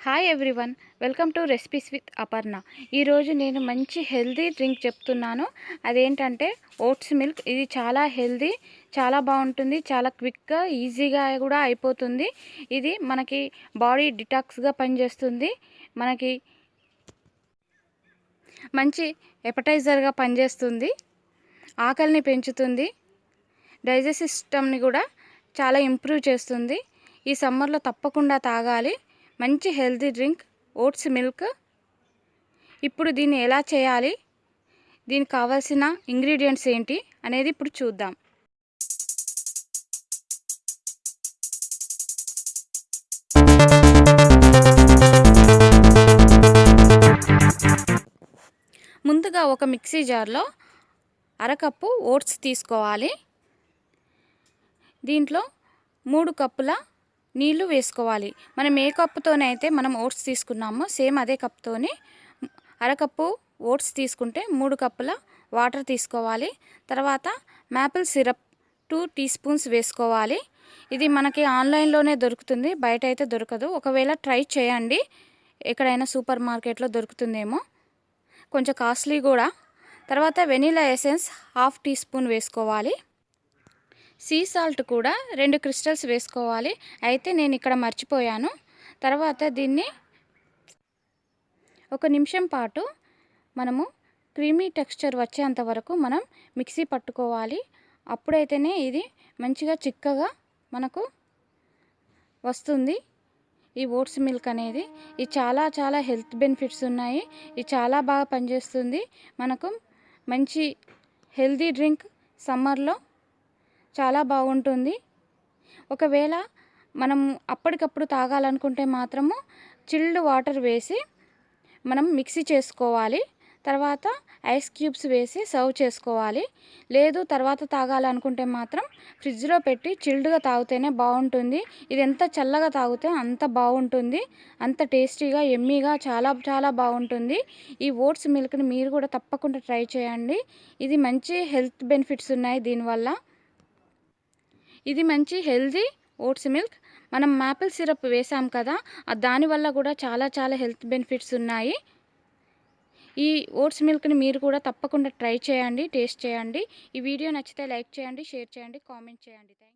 Hi everyone, welcome to recipes with Aparna. ఈరోజు నేను మంచి హెల్దీ డ్రింక్ చెప్తున్నాను. అదేంటంటే ఓట్స్ మిల్క్. ఇది చాలా హెల్దీ, చాలా బాగుంటుంది, చాలా క్విక్గా ఈజీగా కూడా అయిపోతుంది. ఇది మనకి బాడీ డిటాక్స్గా పనిచేస్తుంది, మనకి మంచి ఎపటైజర్గా పనిచేస్తుంది, ఆకలిని పెంచుతుంది, డైజెస్ట్ సిస్టమ్ని కూడా చాలా ఇంప్రూవ్ చేస్తుంది. ఈ సమ్మర్లో తప్పకుండా తాగాలి మంచి హెల్తీ డ్రింక్ ఓట్స్ మిల్క్. ఇప్పుడు దీన్ని ఎలా చేయాలి, దీనికి కావాల్సిన ఇంగ్రీడియంట్స్ ఏంటి అనేది ఇప్పుడు చూద్దాం. ముందుగా ఒక మిక్సీ జార్లో అరకప్పు ఓట్స్ తీసుకోవాలి. దీంట్లో 3 కప్పుల నీళ్లు వేసుకోవాలి. మనం ఏ కప్పుతోనైతే మనం ఓట్స్ తీసుకున్నామో సేమ్ అదే కప్తోని అరకప్పు ఓట్స్ తీసుకుంటే 3 కప్పుల వాటర్ తీసుకోవాలి. తర్వాత మ్యాపిల్ సిరప్ 2 టీ స్పూన్స్ వేసుకోవాలి. ఇది మనకి ఆన్లైన్లోనే దొరుకుతుంది, బయట అయితే దొరకదు. ఒకవేళ ట్రై చేయండి, ఎక్కడైనా సూపర్ మార్కెట్లో దొరుకుతుందేమో, కొంచెం కాస్ట్లీ కూడా. తర్వాత వెనిలా ఎసెన్స్ 1/2 టీ స్పూన్ వేసుకోవాలి. సీ సాల్ట్ కూడా 2 క్రిస్టల్స్ వేసుకోవాలి. అయితే నేను ఇక్కడ మర్చిపోయాను. తర్వాత దీన్ని 1 నిమిషం పాటు మనము క్రీమీ టెక్స్చర్ వచ్చేంత వరకు మనం మిక్సీ పట్టుకోవాలి. అప్పుడైతేనే ఇది మంచిగా చిక్కగా మనకు వస్తుంది ఈ ఓట్స్ మిల్క్ అనేది. ఇది చాలా చాలా హెల్త్ బెనిఫిట్స్ ఉన్నాయి. ఇది చాలా బాగా పనిచేస్తుంది. మనకు మంచి హెల్తీ డ్రింక్ సమ్మర్లో చాలా బాగుంటుంది. ఒకవేళ మనం అప్పటికప్పుడు తాగాలనుకుంటే మాత్రము చిల్డ్ వాటర్ వేసి మనం మిక్సీ చేసుకోవాలి. తర్వాత ఐస్ క్యూబ్స్ వేసి సర్వ్ చేసుకోవాలి. లేదు తర్వాత తాగాలనుకుంటే మాత్రం ఫ్రిడ్జ్లో పెట్టి చిల్డ్గా తాగితేనే బాగుంటుంది. ఇది ఎంత చల్లగా తాగితే అంత బాగుంటుంది, అంత టేస్టీగా ఎమ్మీగా చాలా చాలా బాగుంటుంది. ఈ ఓట్స్ మిల్క్ని మీరు కూడా తప్పకుండా ట్రై చేయండి. ఇది మంచి హెల్త్ బెనిఫిట్స్ ఉన్నాయి దీనివల్ల. ఇది మంచి హెల్తీ ఓట్స్ మిల్క్. మనం మ్యాపిల్ సిరప్ వేసాం కదా, దానివల్ల కూడా చాలా చాలా హెల్త్ బెనిఫిట్స్ ఉన్నాయి. ఈ ఓట్స్ మిల్క్ని మీరు కూడా తప్పకుండా ట్రై చేయండి, టేస్ట్ చేయండి. ఈ వీడియో నచ్చితే లైక్ చేయండి, షేర్ చేయండి, కామెంట్ చేయండి.